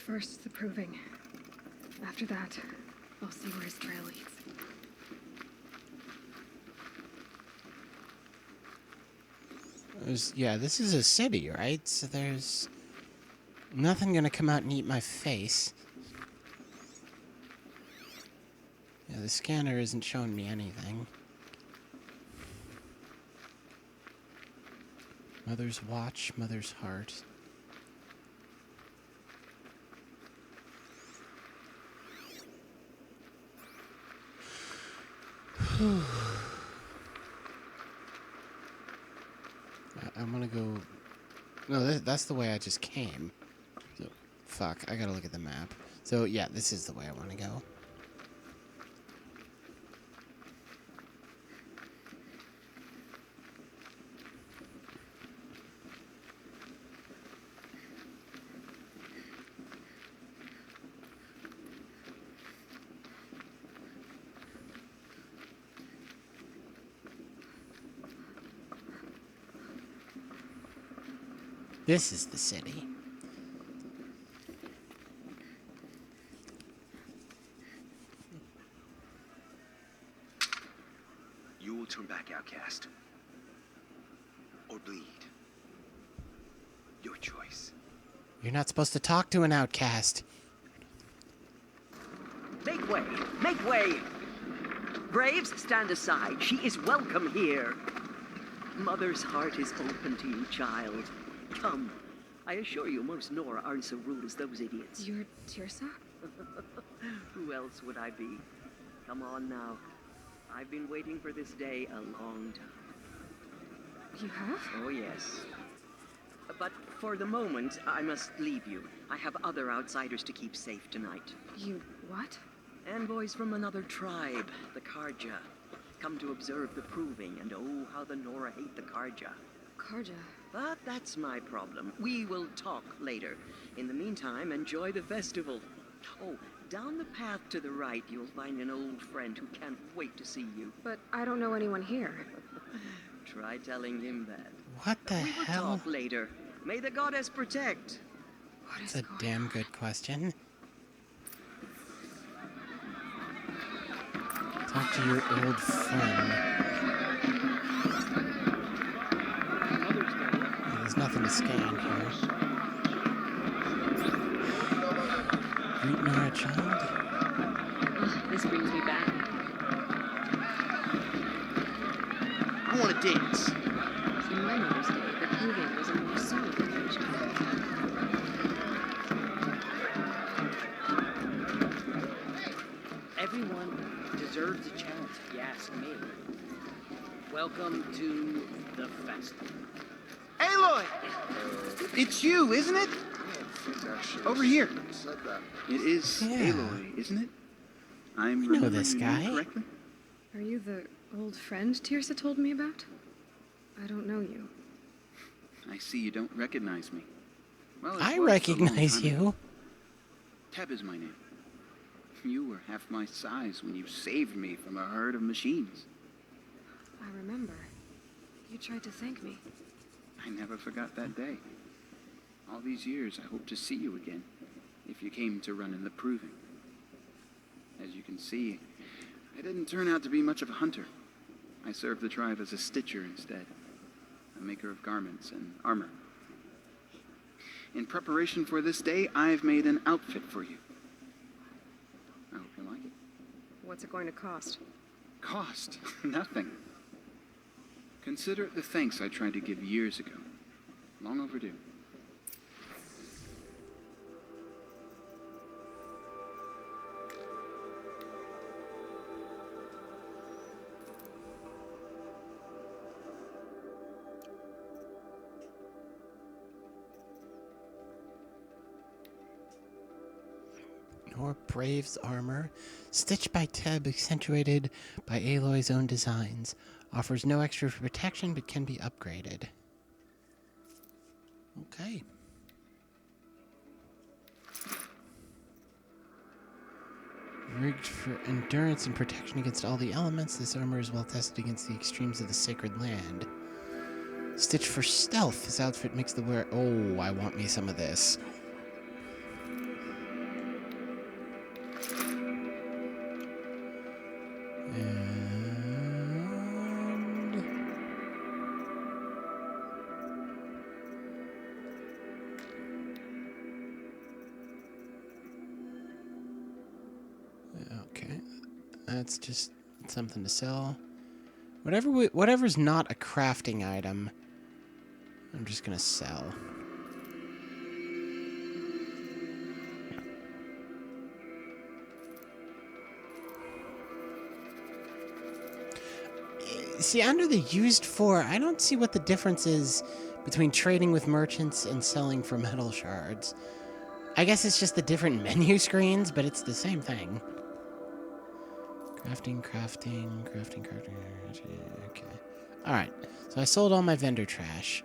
First, the proving. After that, I'll see where his trail leads. Yeah, this is a city, right? So there's nothing gonna come out and eat my face. Yeah, the scanner isn't showing me anything. Mother's watch, mother's heart. I'm gonna go... No, that's the way I just came. So, fuck, I gotta look at the map. So, yeah, this is the way I want to go. This is the city. You will turn back, outcast. Or bleed. Your choice. You're not supposed to talk to an outcast. Make way! Make way! Braves, stand aside. She is welcome here. Mother's heart is open to you, child. Come. I assure you, most Nora aren't so rude as those idiots. You're Tirsa? Who else would I be? Come on now. I've been waiting for this day a long time. You have? Oh, yes. But for the moment, I must leave you. I have other outsiders to keep safe tonight. You what? Envoys from another tribe, the Karja. Come to observe the proving, and oh, how the Nora hate the Karja. Karja. But that's my problem. We will talk later. In the meantime, enjoy the festival. Oh, down the path to the right, you'll find an old friend who can't wait to see you. But I don't know anyone here. Try telling him that. What the We will hell? talk later. May the goddess protect. What is That's a going damn on? good question. Talk to your old friend. Yeah, there's nothing to scan here. Greet Nora, child? This brings me back. I want to dance. In my mother's day, the proving was a more solemn occasion. Everyone deserves a chance, if you ask me. Welcome to the festival. Aloy! It's you, isn't it? Over here. It is Yeah. Aloy, isn't it? I'm know remembering this your name guy. correctly? Are you the old friend Tirsa told me about? I don't know you. I see you don't recognize me. Well, it I was a long recognize time ago. you. Teb is my name. You were half my size when you saved me from a herd of machines. I remember. You tried to thank me. I never forgot that day. All these years, I hope to see you again, if you came to run in the proving. As you can see, I didn't turn out to be much of a hunter. I served the tribe as a stitcher instead, a maker of garments and armor. In preparation for this day, I've made an outfit for you. I hope you like it. What's it going to cost? Cost? Nothing. Consider it the thanks I tried to give years ago. Long overdue. Nor Brave's armor, stitched by Teb, accentuated by Aloy's own designs, offers no extra protection but can be upgraded. Okay. Rigged for endurance and protection against all the elements, this armor is well tested against the extremes of the sacred land. Stitched for stealth, this outfit makes the wearer... Oh, I want me some of this. That's just something to sell. Whatever's not a crafting item, I'm just gonna sell. See, under the used for, I don't see what the difference is between trading with merchants and selling for metal shards. I guess it's just the different menu screens, but it's the same thing. Crafting. Okay. Alright, so I sold all my vendor trash.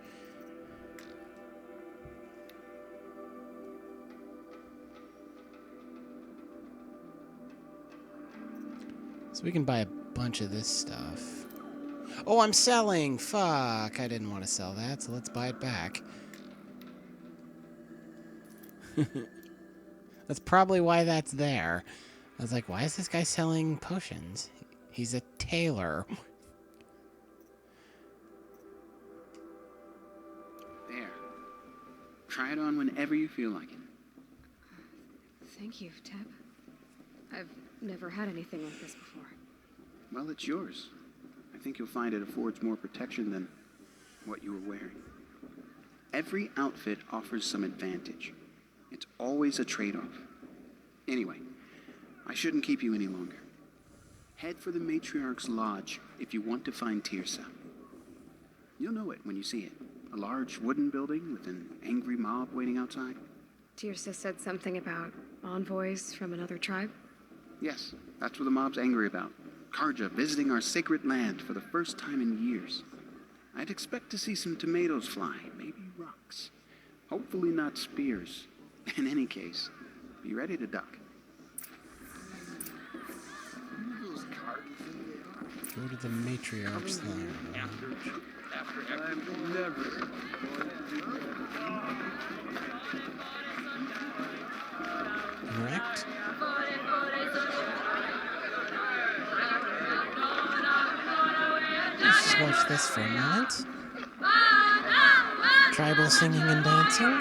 So we can buy a bunch of this stuff. Oh, I'm selling! Fuck, I didn't want to sell that, so let's buy it back. That's probably why that's there. I was like, why is this guy selling potions? He's a tailor. There. Try it on whenever you feel like it. Thank you, Teb. I've never had anything like this before. Well, it's yours. I think you'll find it affords more protection than what you were wearing. Every outfit offers some advantage. It's always a trade-off. Anyway, I shouldn't keep you any longer. Head for the Matriarch's Lodge if you want to find Tirsa. You'll know it when you see it. A large wooden building with an angry mob waiting outside. Tirsa said something about envoys from another tribe. Yes, that's what the mob's angry about. Karja visiting our sacred land for the first time in years. I'd expect to see some tomatoes fly, maybe rocks. Hopefully not spears. In any case, be ready to duck. Go to the Matriarch's land. I'm never Correct? Let's just watch this for a moment. Tribal singing and dancing.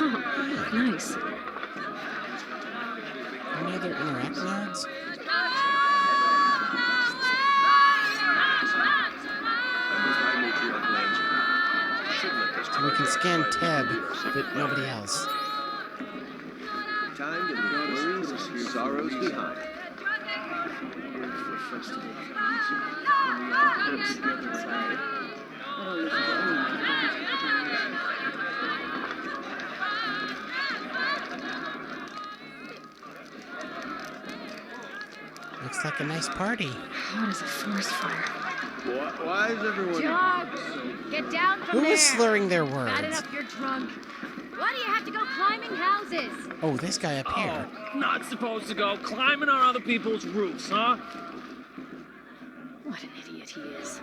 Oh, nice. Any other interact nodes? So we can scan Teb, but nobody else. time to leave worries and sorrows behind. Looks like a nice party. Hot as a forest fire. Why is everyone... Dogs, get down from Who there. was slurring their Bad words? enough you're drunk. Why do you have to go climbing houses? Oh, this guy up here. Not supposed to go climbing on other people's roofs, huh? What an idiot he is.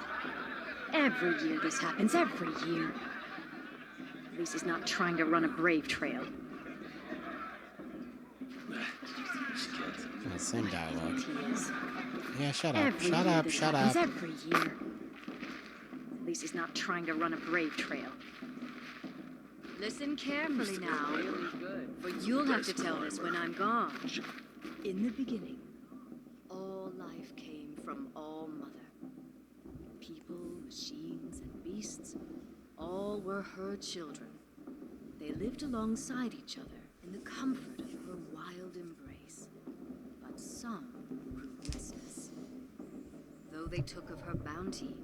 Every year this happens, every year. At least he's not trying to run a brave trail. Oh, same dialogue. He is. Yeah, shut up. Every Shut year up, this shut happens, up. every year. At least he's not trying to run a brave trail. Listen carefully now, for you'll have to tell this when I'm gone. In the beginning, all life came from All Mother. People, machines, and beasts, all were her children. They lived alongside each other in the comfort of her wild embrace. But some grew restless. Though they took of her bounty,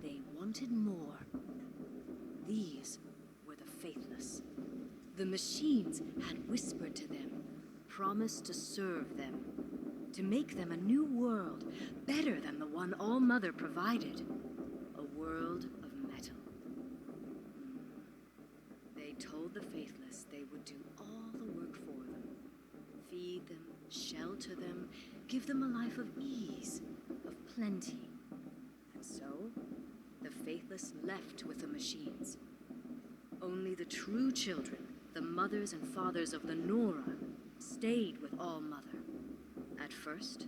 they wanted more. These were the faithless. The machines had whispered to them, promised to serve them, to make them a new world, better than the one All Mother provided. A world of metal. They told the faithless they would do all the work for them. Feed them, shelter them, give them a life of ease, of plenty. And so, the faithless left with the machines. Only the true children, the mothers and fathers of the Nora, stayed with All Mother. At first,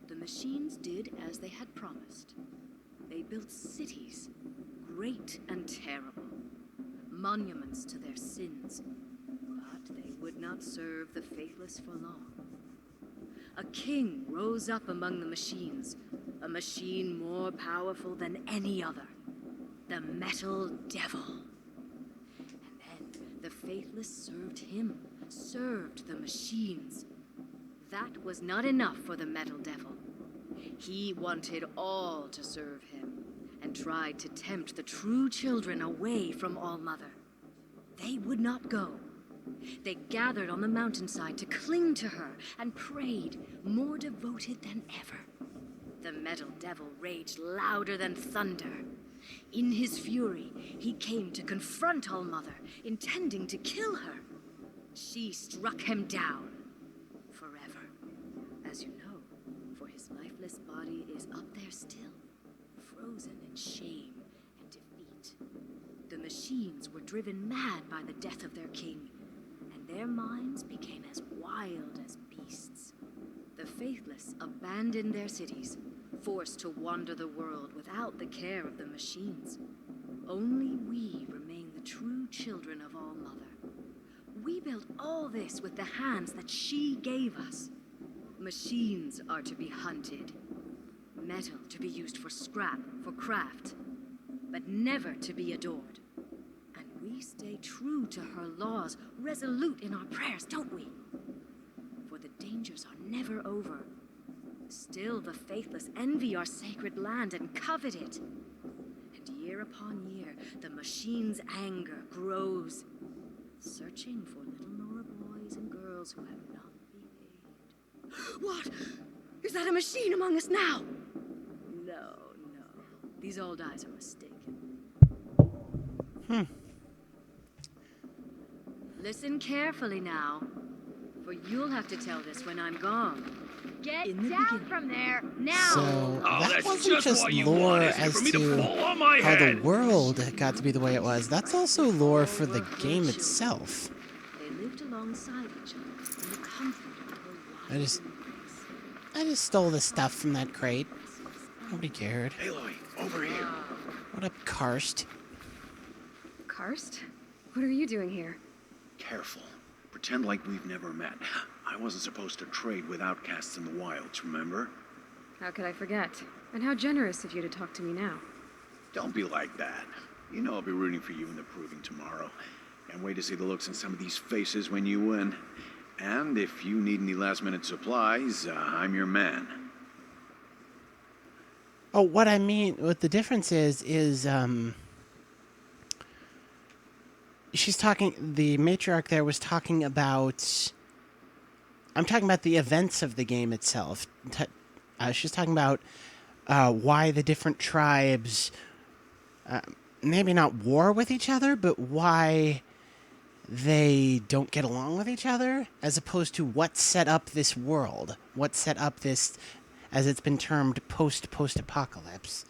the machines did as they had promised. They built cities, great and terrible, monuments to their sins. But they would not serve the faithless for long. A king rose up among the machines, a machine more powerful than any other, the Metal Devil. And then the faithless served him, served the machines. That was not enough for the Metal Devil. He wanted all to serve him, and tried to tempt the true children away from All Mother. They would not go. They gathered on the mountainside to cling to her and prayed, more devoted than ever. The Metal Devil raged louder than thunder. In his fury, he came to confront All Mother, intending to kill her. She struck him down forever. As you know, for his lifeless body is up there still, frozen in shame and defeat. The machines were driven mad by the death of their king, and their minds became as wild as beasts. The faithless abandoned their cities, forced to wander the world without the care of the machines. Only we remain the true children of All Mother. We built all this with the hands that she gave us. Machines are to be hunted, metal to be used for scrap, for craft, but never to be adored. And we stay true to her laws, resolute in our prayers, don't we? For the dangers are never over. Still the faithless envy our sacred land and covet it. And year upon year, the machine's anger grows, searching for little Nora boys and girls who have not behaved. What? Is that a machine among us now? No. These old eyes are mistaken. Listen carefully now, for you'll have to tell this when I'm gone. Get down from there, now! So, that that's wasn't just what just you lore want, is as for me to to fall on my how the head. world got to be the way it was. That's also lore for the game itself. They lived alongside each other in the comfort of her I just- wide embrace. I just stole the stuff from that crate. Nobody cared. Aloy, over here. What up, Karst? Karst? What are you doing here? Careful. Pretend like we've never met. I wasn't supposed to trade with outcasts in the wilds, remember? How could I forget? And how generous of you to talk to me now. Don't be like that. You know I'll be rooting for you in the proving tomorrow. Can't wait to see the looks on some of these faces when you win. And if you need any last-minute supplies, I'm your man. Oh, what I mean, what the difference is, she's talking, the matriarch there was talking about, I'm talking about the events of the game itself. She's talking about why the different tribes, maybe not war with each other, but why they don't get along with each other, as opposed to what set up this world, what set up this, as it's been termed, post-apocalypse.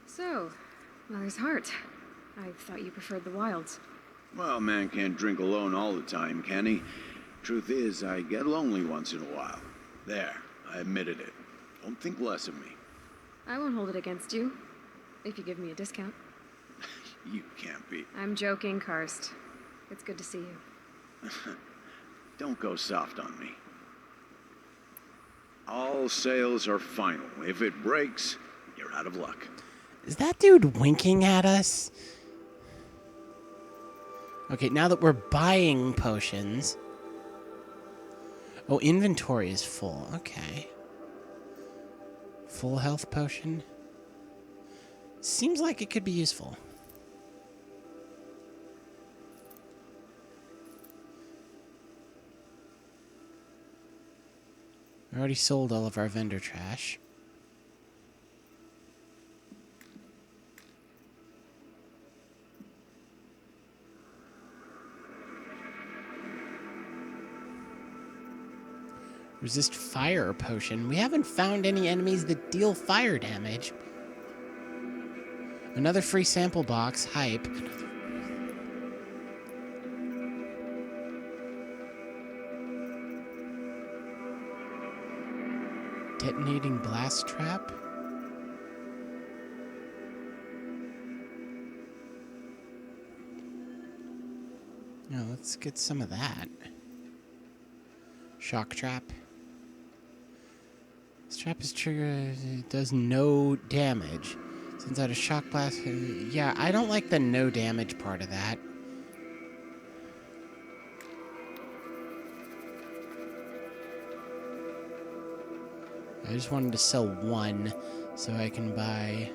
So, Mother's Heart. I thought you preferred the wilds. Well, man can't drink alone all the time, can he? Truth is, I get lonely once in a while. There, I admitted it. Don't think less of me. I won't hold it against you, if you give me a discount. You can't be. I'm joking, Karst. It's good to see you. Don't go soft on me. All sales are final. If it breaks, you're out of luck. Is that dude winking at us? Okay, now that we're buying potions. Oh, inventory is full. Okay. Full health potion. Seems like it could be useful. I already sold all of our vendor trash. Resist fire potion. We haven't found any enemies that deal fire damage. Another free sample box. Hype. Detonating blast trap? No, let's get some of that. Shock trap. This trap is triggered. It does no damage. Sends out a shock blast. Yeah, I don't like the no damage part of that. I just wanted to sell one so I can buy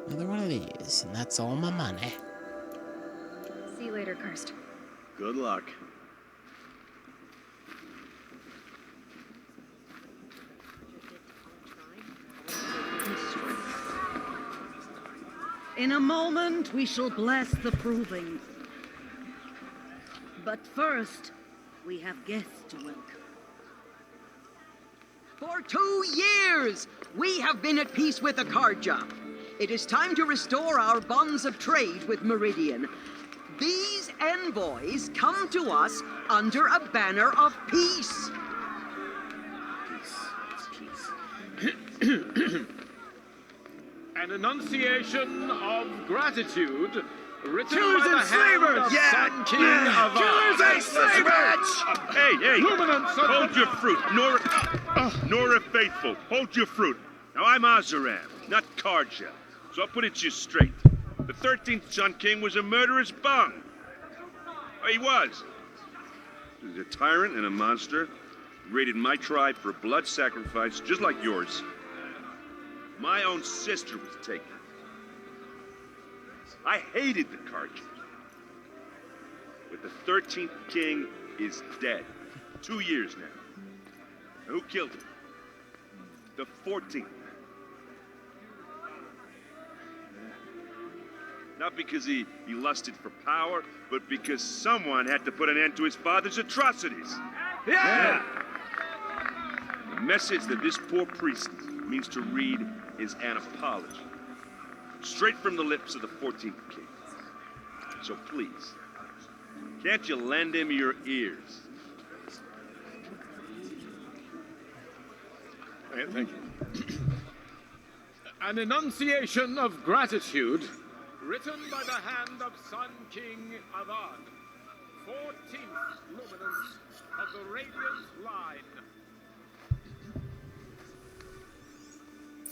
another one of these, and that's all my money. See you later, Karst. Good luck. In a moment, we shall bless the proving. But first, we have guests to welcome. For 2 years, we have been at peace with Akarja. It is time to restore our bonds of trade with Meridian. These envoys come to us under a banner of peace. An enunciation of gratitude written Killers by the and slavers! hand of Yeah! Sun King of Killers and slavers! Hey, Luminance of hold your fruit. Nora Faithful, hold your fruit. Now, I'm Azaram, not Karja, so I'll put it to you straight. The 13th Sun King was a murderous bum. Oh, he was. He was a tyrant and a monster. He raided my tribe for blood sacrifice, just like yours. My own sister was taken. I hated the Karja. But the 13th king is dead. 2 years now. And who killed him? The 14th. Not because he lusted for power, but because someone had to put an end to his father's atrocities. Yeah! The message that this poor priest means to read is an apology. Straight from the lips of the 14th king. So please, can't you lend him your ears? Thank you. An enunciation of gratitude written by the hand of Sun King Avad, 14th luminance of the Radiant Line.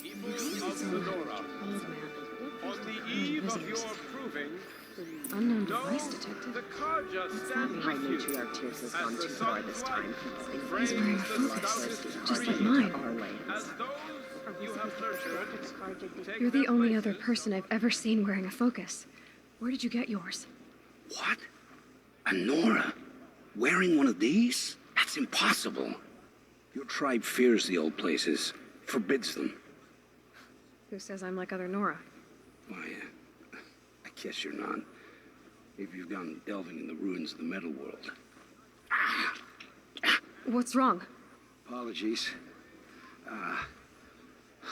People of Lenora, on the eve of your proving, Unknown know device detected. the Karja stand My with you. matriarch Tears has As gone the too far sun's this light time. frames wearing a the focus, stoutest just like creed. mine. Our lands. As those you have nurtured, take You're the their only other places. person I've ever seen wearing a focus. Where did you get yours? What? A Nora? Wearing one of these? That's impossible. Your tribe fears the old places, forbids them. Who says I'm like other Nora? Why, I guess you're not. If you've gone delving in the ruins of the metal world. What's wrong? Apologies.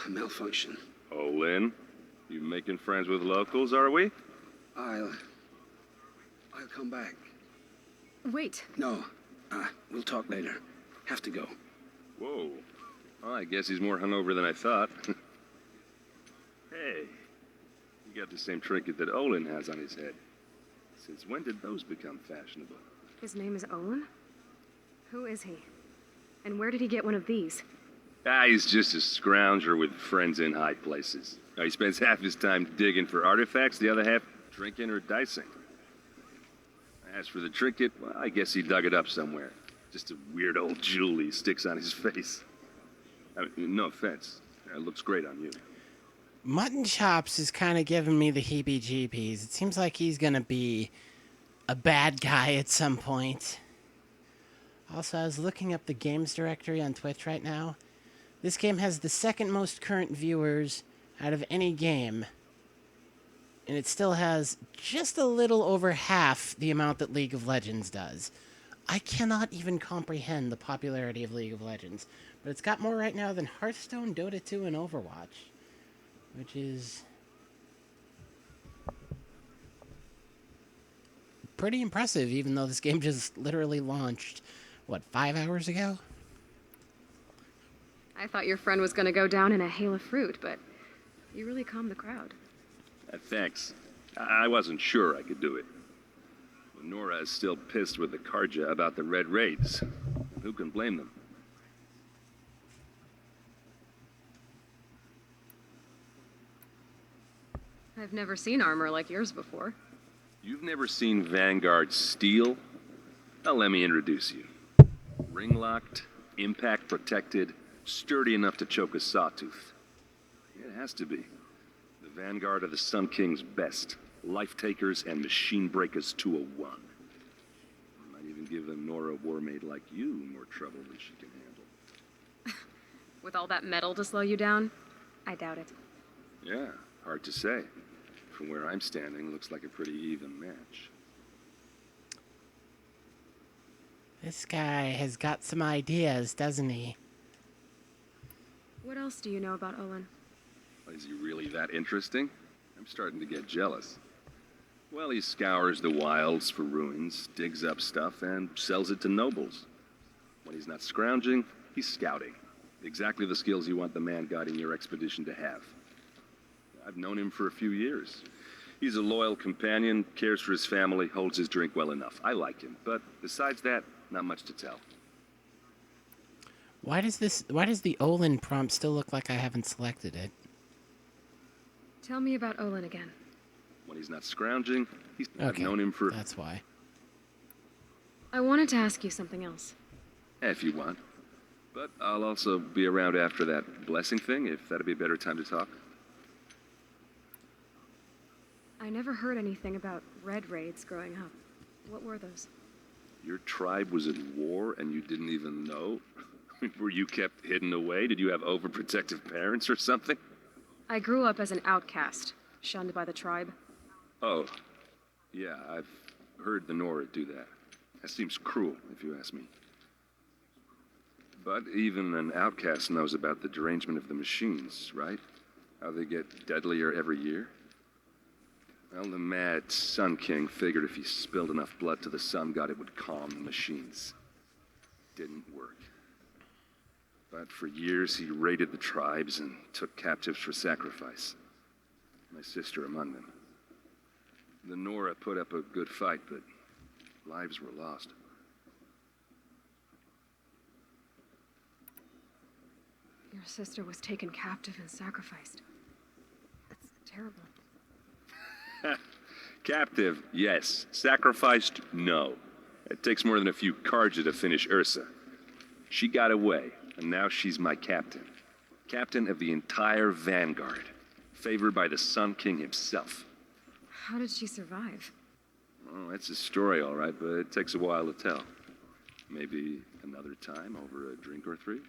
Malfunction. Oh, Lynn, you making friends with locals, are we? I'll come back. Wait. No, we'll talk later. Have to go. Whoa. Well, I guess he's more hungover than I thought. Hey, you got the same trinket that Olin has on his head. Since when did those become fashionable? His name is Owen? Who is he? And where did he get one of these? He's just a scrounger with friends in high places. He spends half his time digging for artifacts, the other half drinking or dicing. As for the trinket, well, I guess he dug it up somewhere. Just a weird old jewel he sticks on his face. I mean, no offense. It looks great on you. Mutton Chops is kind of giving me the heebie-jeebies. It seems like he's going to be a bad guy at some point. Also, I was looking up the games directory on Twitch right now. This game has the second most current viewers out of any game. And it still has just a little over half the amount that League of Legends does. I cannot even comprehend the popularity of League of Legends. But it's got more right now than Hearthstone, Dota 2, and Overwatch. Which is pretty impressive, even though this game just literally launched, what, 5 hours ago? I thought your friend was going to go down in a hail of fruit, but you really calmed the crowd. Thanks. I wasn't sure I could do it. Nora is still pissed with the Karja about the Red Raids. Who can blame them? I've never seen armor like yours before. You've never seen Vanguard steel? Well, let me introduce you. Ring-locked, impact-protected, sturdy enough to choke a sawtooth. It has to be. The Vanguard of the Sun King's best. Life-takers and machine breakers to a one. Might even give a Nora Warmaid like you more trouble than she can handle. With all that metal to slow you down? I doubt it. Yeah, hard to say. From where I'm standing, looks like a pretty even match. This guy has got some ideas, doesn't he? What else do you know about Olin? Is he really that interesting? I'm starting to get jealous. Well, he scours the wilds for ruins, digs up stuff, and sells it to nobles. When he's not scrounging, he's scouting. Exactly the skills you want the man guiding your expedition to have. I've known him for a few years. He's a loyal companion, cares for his family, holds his drink well enough. I like him, but besides that, not much to tell. Why does the Olin prompt still look like I haven't selected it? Tell me about Olin again. When he's not scrounging, Okay, I've known him for... that's why. I wanted to ask you something else. If you want. But I'll also be around after that blessing thing, if that'd be a better time to talk. I never heard anything about red raids growing up. What were those? Your tribe was at war and you didn't even know? Were you kept hidden away? Did you have overprotective parents or something? I grew up as an outcast, shunned by the tribe. Oh, yeah, I've heard the Nora do that. That seems cruel, if you ask me. But even an outcast knows about the derangement of the machines, right? How they get deadlier every year? Well, the mad Sun King figured if he spilled enough blood to the Sun God, it would calm the machines. Didn't work. But for years, he raided the tribes and took captives for sacrifice. My sister among them. The Nora put up a good fight, but lives were lost. Your sister was taken captive and sacrificed. That's terrible. Captive, yes. Sacrificed, no. It takes more than a few Karja to finish Ursa. She got away, and now she's my captain. Captain of the entire Vanguard. Favored by the Sun King himself. How did she survive? Oh, it's a story, all right, but it takes a while to tell. Maybe another time over a drink or three?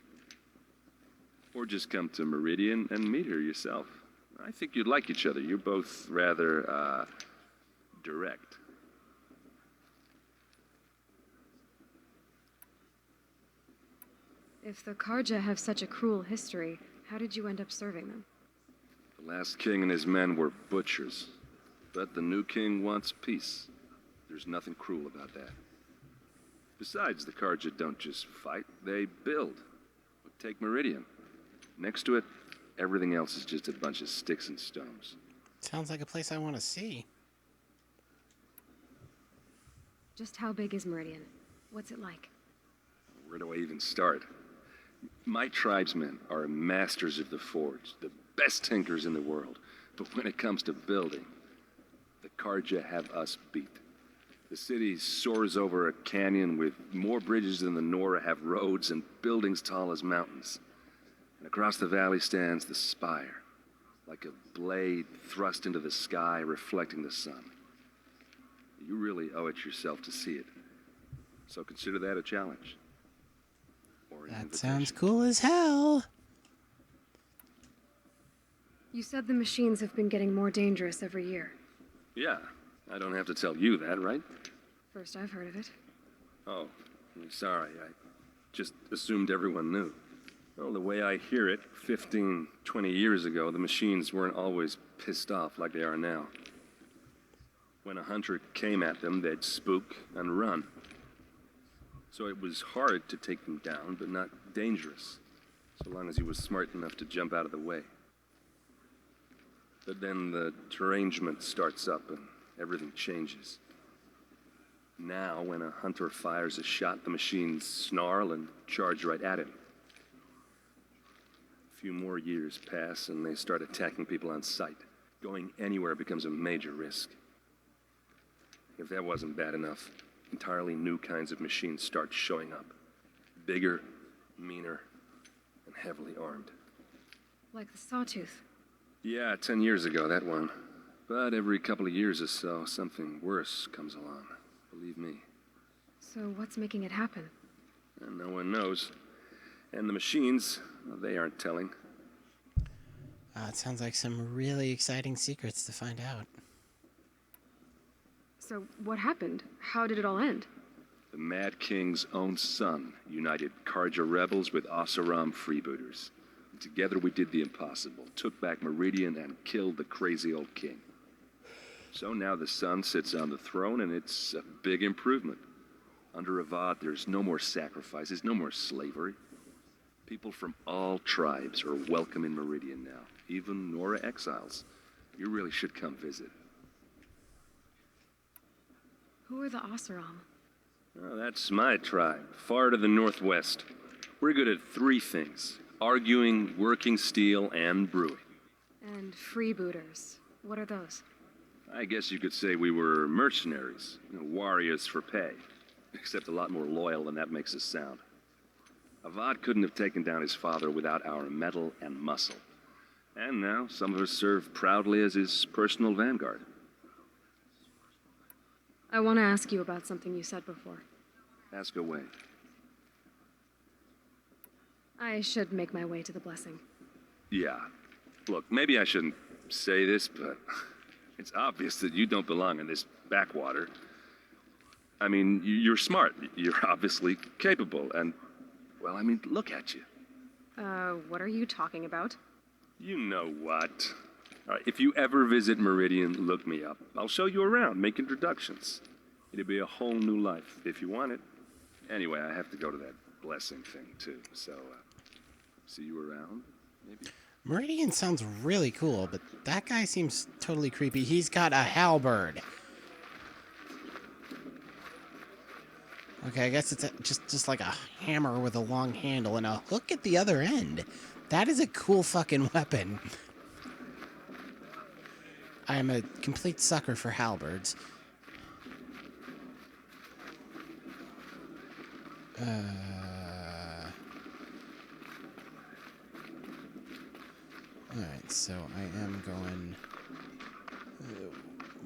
Or just come to Meridian and meet her yourself. I think you'd like each other. You're both rather, direct. If the Karja have such a cruel history, how did you end up serving them? The last king and his men were butchers. But the new king wants peace. There's nothing cruel about that. Besides, the Karja don't just fight, they build. Take Meridian. Next to it, everything else is just a bunch of sticks and stones. Sounds like a place I want to see. Just how big is Meridian? What's it like? Where do I even start? My tribesmen are masters of the forge, the best tinkers in the world. But when it comes to building, the Karja have us beat. The city soars over a canyon with more bridges than the Nora have roads and buildings tall as mountains. And across the valley stands the spire, like a blade thrust into the sky reflecting the sun. You really owe it yourself to see it. So consider that a challenge. Or an That sounds invitation. cool as hell. You said the machines have been getting more dangerous every year. Yeah, I don't have to tell you that, right? First I've heard of it. Oh, I'm sorry. I just assumed everyone knew. Well, the way I hear it, 15, 20 years ago, the machines weren't always pissed off like they are now. When a hunter came at them, they'd spook and run. So it was hard to take them down, but not dangerous, so long as he was smart enough to jump out of the way. But then the derangement starts up and everything changes. Now, when a hunter fires a shot, the machines snarl and charge right at him. A few more years pass and they start attacking people on sight. Going anywhere becomes a major risk. If that wasn't bad enough, entirely new kinds of machines start showing up. Bigger, meaner, and heavily armed. Like the Sawtooth. Yeah, 10 years ago, that one. But every couple of years or so, something worse comes along. Believe me. So what's making it happen? And no one knows. And the machines, well, they aren't telling. It sounds like some really exciting secrets to find out. So what happened? How did it all end? The Mad King's own son united Karja rebels with Oseram freebooters. And together we did the impossible, took back Meridian and killed the crazy old king. So now the son sits on the throne and it's a big improvement. Under Avad, there's no more sacrifices, no more slavery. People from all tribes are welcome in Meridian now, even Nora exiles. You really should come visit. Who are the Oseram? Oh, that's my tribe, far to the northwest. We're good at three things: arguing, working steel, and brewing. And freebooters. What are those? I guess you could say we were mercenaries, warriors for pay, except a lot more loyal than that makes us sound. Avad couldn't have taken down his father without our metal and muscle. And now some of us serve proudly as his personal vanguard. I want to ask you about something you said before. Ask away. I should make my way to the blessing. Yeah. Look, maybe I shouldn't say this, but it's obvious that you don't belong in this backwater. I mean, you're smart. You're obviously capable, and, well, I mean, look at you. What are you talking about? You know what. All right, if you ever visit Meridian, look me up. I'll show you around, make introductions. It'll be a whole new life, if you want it. Anyway, I have to go to that blessing thing, too, so, see you around, maybe? Meridian sounds really cool, but that guy seems totally creepy. He's got a halberd. Okay, I guess it's just like a hammer with a long handle and a hook at the other end. That is a cool fucking weapon. I am a complete sucker for halberds. Alright, so I am going...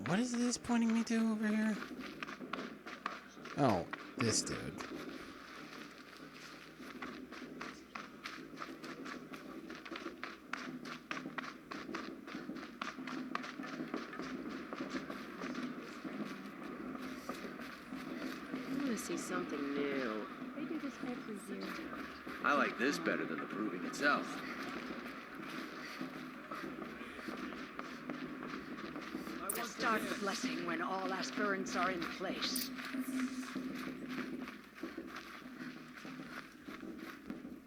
what is this pointing me to over here? Oh, this dude. I want to see something new. Maybe this helps with zero. I like this better than the proving itself. Start the blessing when all aspirants are in place.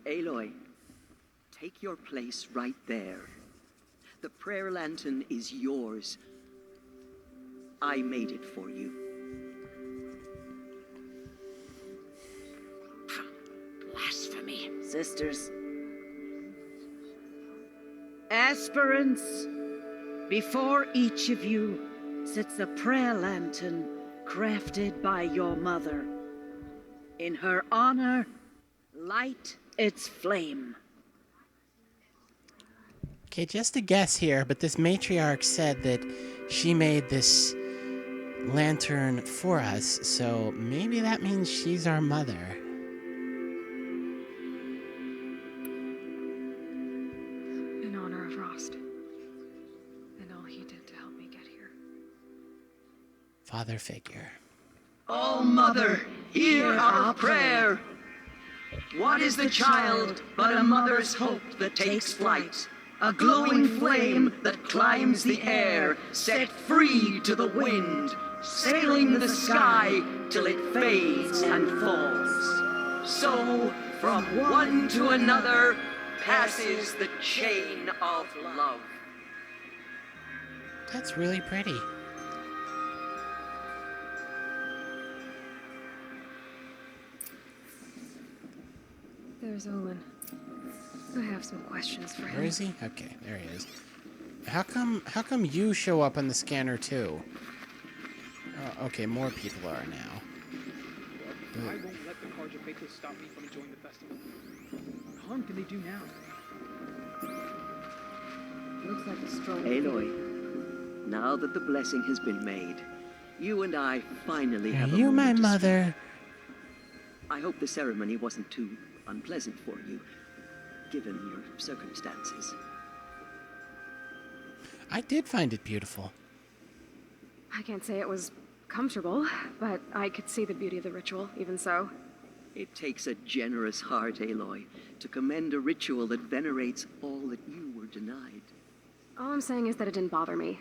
Aloy, take your place right there. The prayer lantern is yours. I made it for you. Blasphemy. Sisters. Aspirants, before each of you sits a prayer lantern crafted by your mother. In her honor, light its flame. Okay, just a guess here, but this matriarch said that she made this lantern for us, so maybe that means she's our mother. In honor of Rost. And all he did to help me get here. Father figure. Oh, Mother, hear our prayer. What is the child but a mother's hope that takes flight? A glowing flame that climbs the air, set free to the wind, sailing the sky till it fades and falls. So, from one to another, passes the chain of love. That's really pretty. There's Olin. I have some questions for him. Where is he? Okay, there he is. How come you show up on the scanner too? Okay, more people are now. I won't let the Carja faithful stop me from enjoying the festival. What harm can they do now? Looks like a strong. Aloy, now that the blessing has been made, you and I finally Are have a you my moment to mother? speak. I hope the ceremony wasn't too unpleasant for you, given your circumstances. I did find it beautiful. I can't say it was comfortable, but I could see the beauty of the ritual, even so. It takes a generous heart, Aloy, to commend a ritual that venerates all that you were denied. All I'm saying is that it didn't bother me.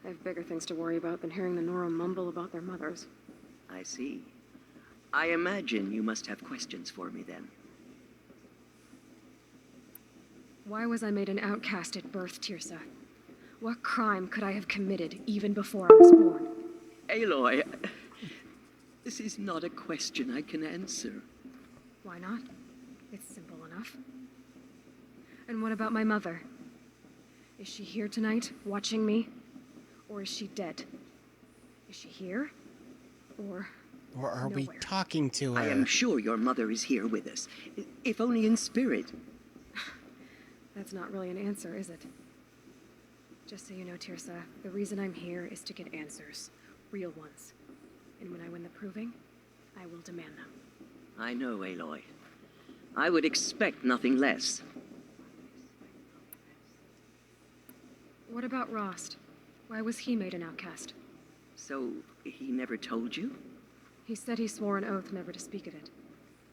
I have bigger things to worry about than hearing the Nora mumble about their mothers. I see. I imagine you must have questions for me then. Why was I made an outcast at birth, Tirsa? What crime could I have committed even before I was born? Aloy, this is not a question I can answer. Why not? It's simple enough. And what about my mother? Is she here tonight, watching me? Or is she dead? Is she here? Or are we nowhere? talking to her? I am sure your mother is here with us, if only in spirit. That's not really an answer, is it? Just so you know, Tirsa, the reason I'm here is to get answers. Real ones. And when I win the proving, I will demand them. I know, Aloy. I would expect nothing less. What about Rost? Why was he made an outcast? So, he never told you? He said he swore an oath never to speak of it.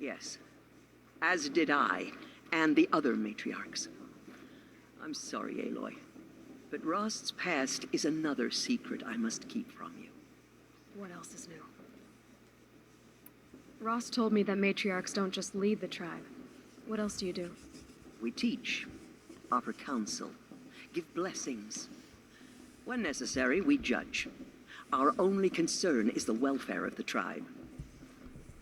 Yes. As did I, and the other matriarchs. I'm sorry, Aloy, but Rost's past is another secret I must keep from you. What else is new? Rost told me that matriarchs don't just lead the tribe. What else do you do? We teach, offer counsel, give blessings. When necessary, we judge. Our only concern is the welfare of the tribe.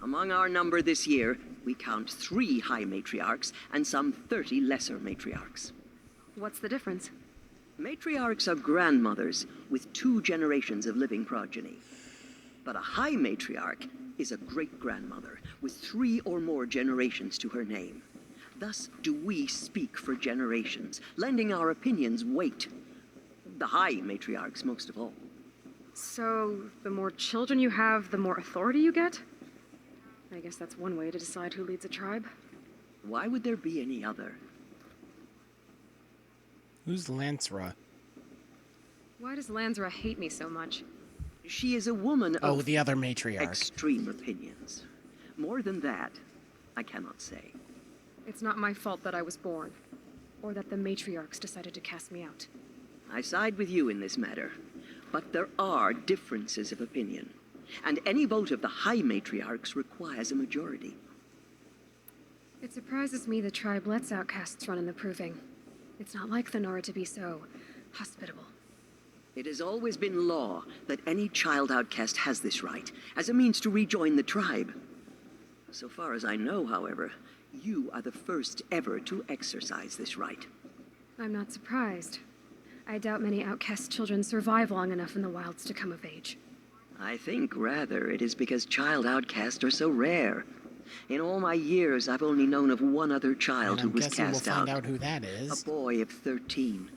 Among our number this year, we count 3 high matriarchs and some 30 lesser matriarchs. What's the difference? Matriarchs are grandmothers with 2 generations of living progeny. But a high matriarch is a great-grandmother with 3 or more generations to her name. Thus do we speak for generations, lending our opinions weight. The high matriarchs most of all. So, the more children you have, the more authority you get? I guess that's one way to decide who leads a tribe. Why would there be any other? Who's Lancera? Why does Lancera hate me so much? She is a woman of the other matriarch. Extreme opinions. More than that, I cannot say. It's not my fault that I was born, or that the matriarchs decided to cast me out. I side with you in this matter, but there are differences of opinion, and any vote of the high matriarchs requires a majority. It surprises me the tribe lets outcasts run in the proving. It's not like the Nora to be so hospitable. It has always been law that any child outcast has this right, as a means to rejoin the tribe. So far as I know, however, you are the first ever to exercise this right. I'm not surprised. I doubt many outcast children survive long enough in the wilds to come of age. I think, rather, it is because child outcasts are so rare. In all my years, I've only known of one other child who was cast we'll out. find out who that is. A boy of 13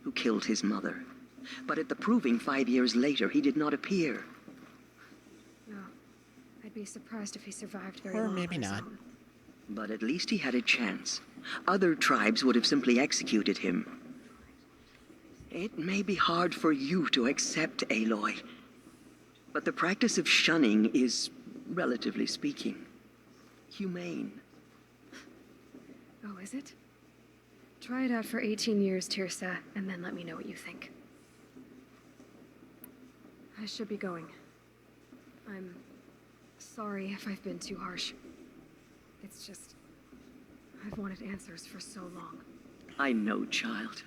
who killed his mother. But at the proving 5 years later, he did not appear. No. I'd be surprised if he survived very Or long. maybe not. But at least he had a chance. Other tribes would have simply executed him. It may be hard for you to accept, Aloy, but the practice of shunning is, relatively speaking, humane. Oh, is it? Try it out for 18 years, Tirsa, and then let me know what you think. I should be going. I'm sorry if I've been too harsh. It's just... I've wanted answers for so long. I know, child.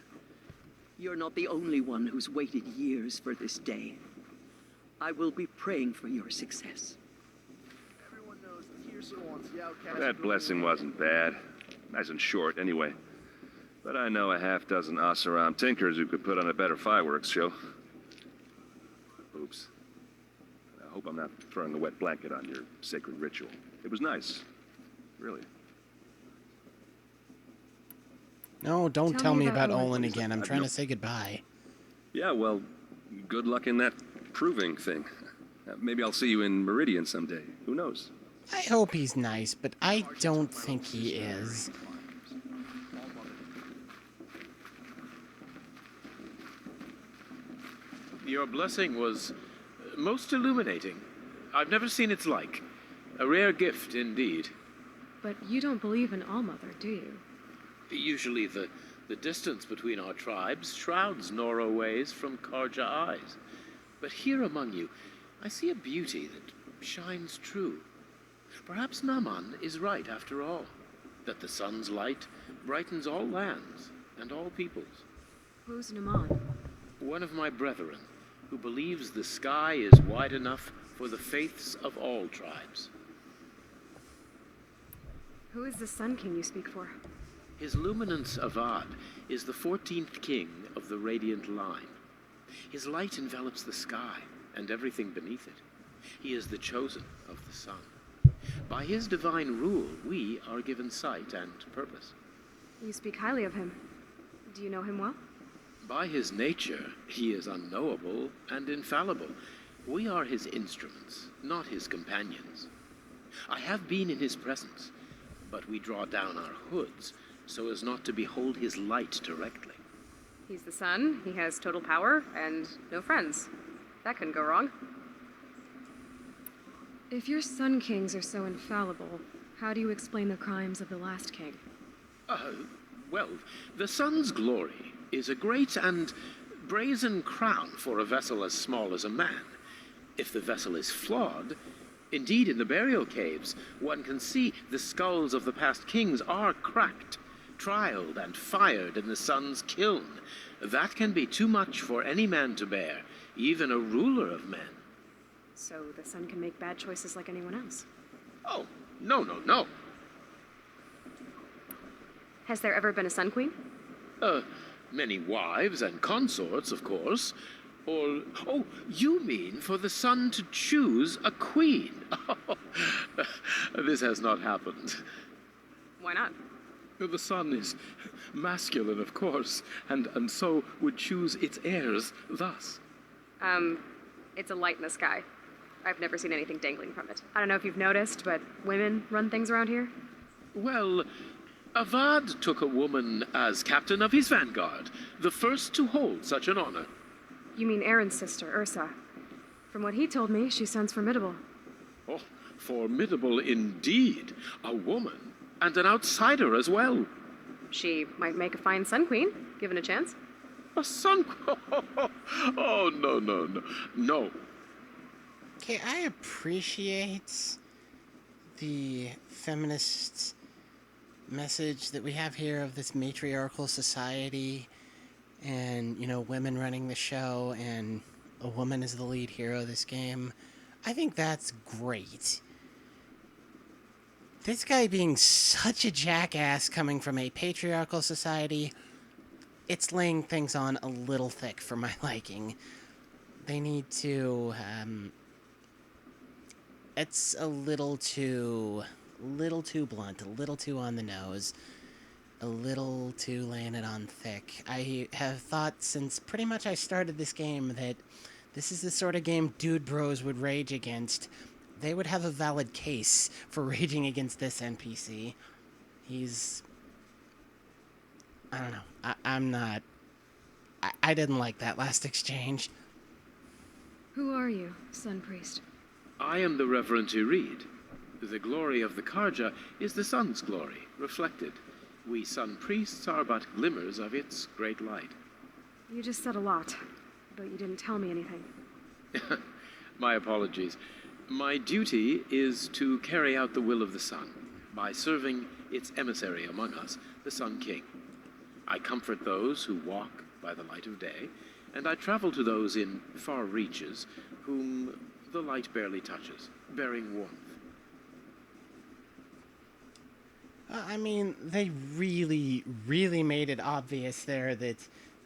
You're not the only one who's waited years for this day. I will be praying for your success. Everyone knows Tirsa wants the outcast. That blessing wasn't bad. Nice and short, anyway. But I know a half-dozen Oseram tinkers who could put on a better fireworks show. Oops. I hope I'm not throwing a wet blanket on your sacred ritual. It was nice. Really. No, don't tell me about Olin. Olin again. I'm trying to say goodbye. Yeah, well, good luck in that proving thing. Maybe I'll see you in Meridian someday. Who knows? I hope he's nice, but I don't think he is. Your blessing was most illuminating. I've never seen its like. A rare gift indeed. But you don't believe in Allmother, do you? Usually the distance between our tribes shrouds Nora ways from Karja eyes. But here among you, I see a beauty that shines true. Perhaps Naman is right after all, that the sun's light brightens all lands and all peoples. Who's Naman? One of my brethren, who believes the sky is wide enough for the faiths of all tribes. Who is the Sun King you speak for? His luminance Avad is the 14th king of the radiant line. His light envelops the sky and everything beneath it. He is the chosen of the sun. By his divine rule, we are given sight and purpose. You speak highly of him. Do you know him well? By his nature, he is unknowable and infallible. We are his instruments, not his companions. I have been in his presence, but we draw down our hoods so as not to behold his light directly. He's the sun, he has total power, and no friends. That couldn't go wrong. If your Sun Kings are so infallible, how do you explain the crimes of the last king? Well, the sun's glory is a great and brazen crown for a vessel as small as a man. If the vessel is flawed, indeed in the burial caves, one can see the skulls of the past kings are cracked, trialed and fired in the sun's kiln. That can be too much for any man to bear, even a ruler of men. So the sun can make bad choices like anyone else? Oh, no. Has there ever been a Sun Queen? Many wives and consorts, of course. Or, oh, you mean for the sun to choose a queen? This has not happened. Why not? The sun is masculine, of course, and so would choose its heirs thus. It's a light in the sky. I've never seen anything dangling from it. I don't know if you've noticed, but women run things around here. Well, Avad took a woman as captain of his vanguard, the first to hold such an honor. You mean Aaron's sister, Ursa. From what he told me, she sounds formidable. Oh, formidable indeed. A woman, and an outsider as well. She might make a fine Sun Queen, given a chance. A sun... Oh, no. Okay, I appreciate the feminist message that we have here of this matriarchal society and, you know, women running the show and a woman is the lead hero of this game. I think that's great. This guy being such a jackass coming from a patriarchal society, it's laying things on a little thick for my liking. They need to, it's a little too blunt, a little too on the nose, a little too laying it on thick. I have thought since pretty much I started this game that this is the sort of game dude bros would rage against. They would have a valid case for raging against this NPC. I don't know. I didn't like that last exchange. Who are you, Sun Priest? I am the Reverend Irid. The glory of the Karja is the sun's glory, reflected. We Sun Priests are but glimmers of its great light. You just said a lot, but you didn't tell me anything. My apologies. My duty is to carry out the will of the sun by serving its emissary among us, the Sun King. I comfort those who walk by the light of day, and I travel to those in far reaches whom the light barely touches, bearing warmth. I mean, they really, really made it obvious there that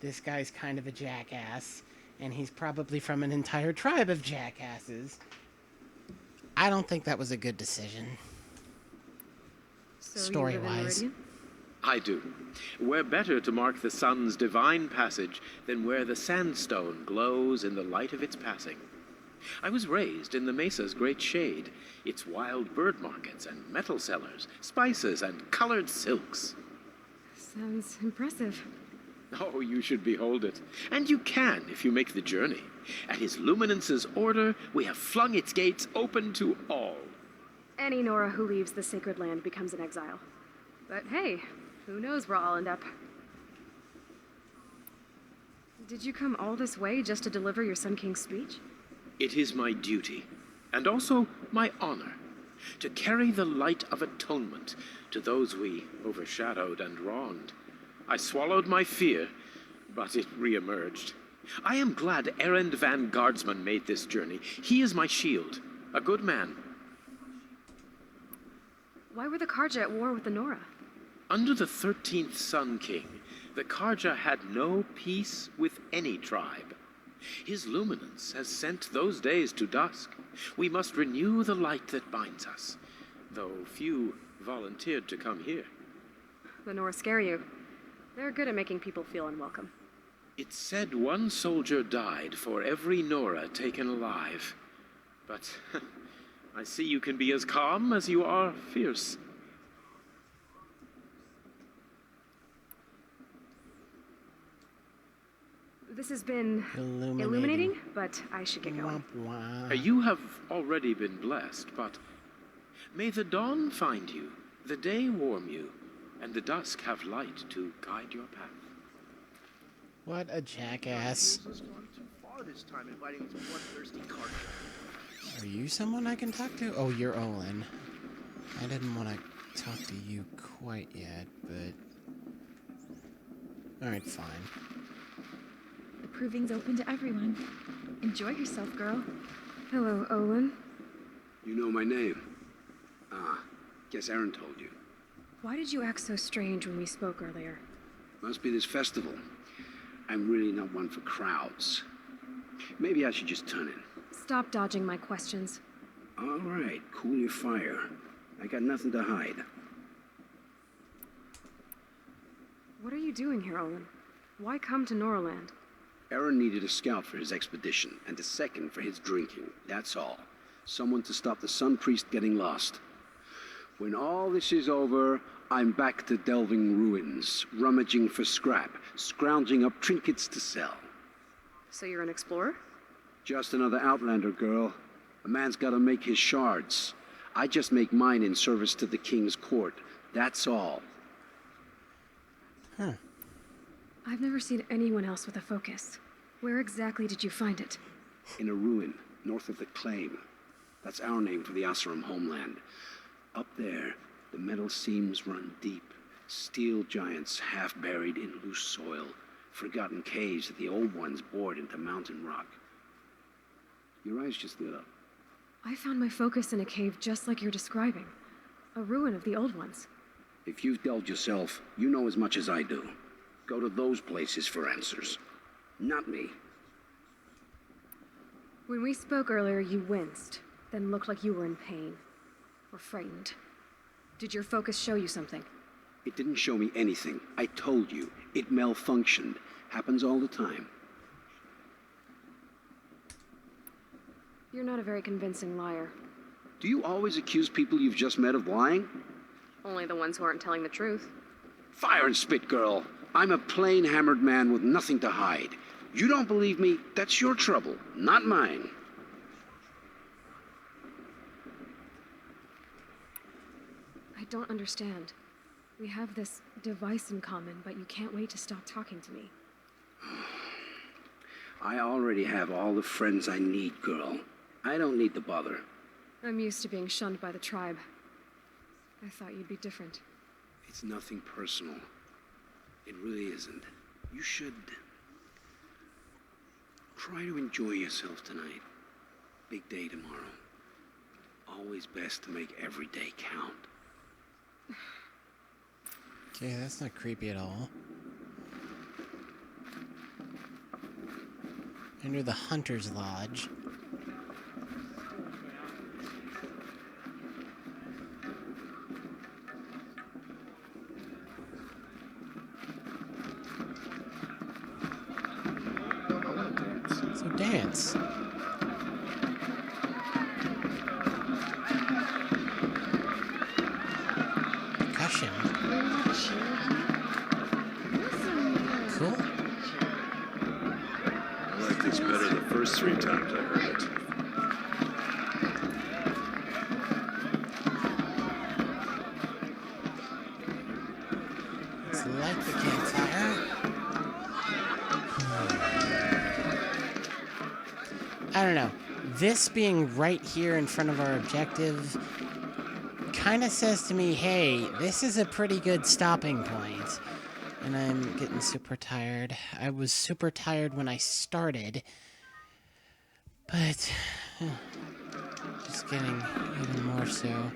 this guy's kind of a jackass, and he's probably from an entire tribe of jackasses. I don't think that was a good decision. So story-wise. I do. Where better to mark the sun's divine passage than where the sandstone glows in the light of its passing? I was raised in the mesa's great shade, its wild bird markets and metal cellars, spices and colored silks. Sounds impressive. Oh, you should behold it. And you can if you make the journey. At his luminance's order, we have flung its gates open to all. Any Nora who leaves the sacred land becomes an exile. But hey, who knows where I'll end up. Did you come all this way just to deliver your Sun King's speech? It is my duty, and also my honor, to carry the light of atonement to those we overshadowed and wronged. I swallowed my fear, but it reemerged. I am glad Erend van Guardsman made this journey. He is my shield, a good man. Why were the Karja at war with the Nora? Under the 13th Sun King, the Karja had no peace with any tribe. His luminance has sent those days to dusk. We must renew the light that binds us, though few volunteered to come here. The Nora scare you. They're good at making people feel unwelcome. It's said one soldier died for every Nora taken alive. But I see you can be as calm as you are fierce. This has been illuminating, but I should get going. You have already been blessed, but may the dawn find you, the day warm you, and the dusk have light to guide your path. What a jackass. Has gone too far this time, inviting these bloodthirsty Karja. Are you someone I can talk to? Oh, you're Olin. I didn't want to talk to you quite yet, but... Alright, fine. The proving's open to everyone. Enjoy yourself, girl. Hello, Olin. You know my name? Ah, guess Aaron told you. Why did you act so strange when we spoke earlier? Must be this festival. I'm really not one for crowds. Maybe I should just turn in. Stop dodging my questions. All right, cool your fire. I got nothing to hide. What are you doing here, Olin? Why come to Noraland? Aaron needed a scout for his expedition, and a second for his drinking. That's all. Someone to stop the Sun Priest getting lost. When all this is over, I'm back to delving ruins, rummaging for scrap, scrounging up trinkets to sell. So you're an explorer? Just another Outlander, girl. A man's gotta make his shards. I just make mine in service to the king's court. That's all. Huh. I've never seen anyone else with a focus. Where exactly did you find it? In a ruin, north of the Claim. That's our name for the Oseram homeland. Up there, the metal seams run deep. Steel giants half buried in loose soil. Forgotten caves that the old ones bored into mountain rock. Your eyes just lit up. I found my focus in a cave just like you're describing. A ruin of the old ones. If you've delved yourself, you know as much as I do. Go to those places for answers. Not me. When we spoke earlier, you winced, then looked like you were in pain. Or frightened. Did your focus show you something? It didn't show me anything. I told you. It malfunctioned. Happens all the time. You're not a very convincing liar. Do you always accuse people you've just met of lying? Only the ones who aren't telling the truth. Fire and spit, girl. I'm a plain hammered man with nothing to hide. You don't believe me, that's your trouble, not mine. I don't understand. We have this device in common, but you can't wait to stop talking to me. I already have all the friends I need, girl. I don't need the bother. I'm used to being shunned by the tribe. I thought you'd be different. It's nothing personal. It really isn't. You should try to enjoy yourself tonight. Big day tomorrow. Always best to make every day count. Okay, that's not creepy at all. Enter the Hunter's Lodge. So dance. Percussion. Cool. I liked this better the first 3 times I heard it. Let's light the campfire. I don't know. This being right here in front of our objective kind of says to me, hey, this is a pretty good stopping point. And I'm getting super tired. I was super tired when I started. But just getting even more so.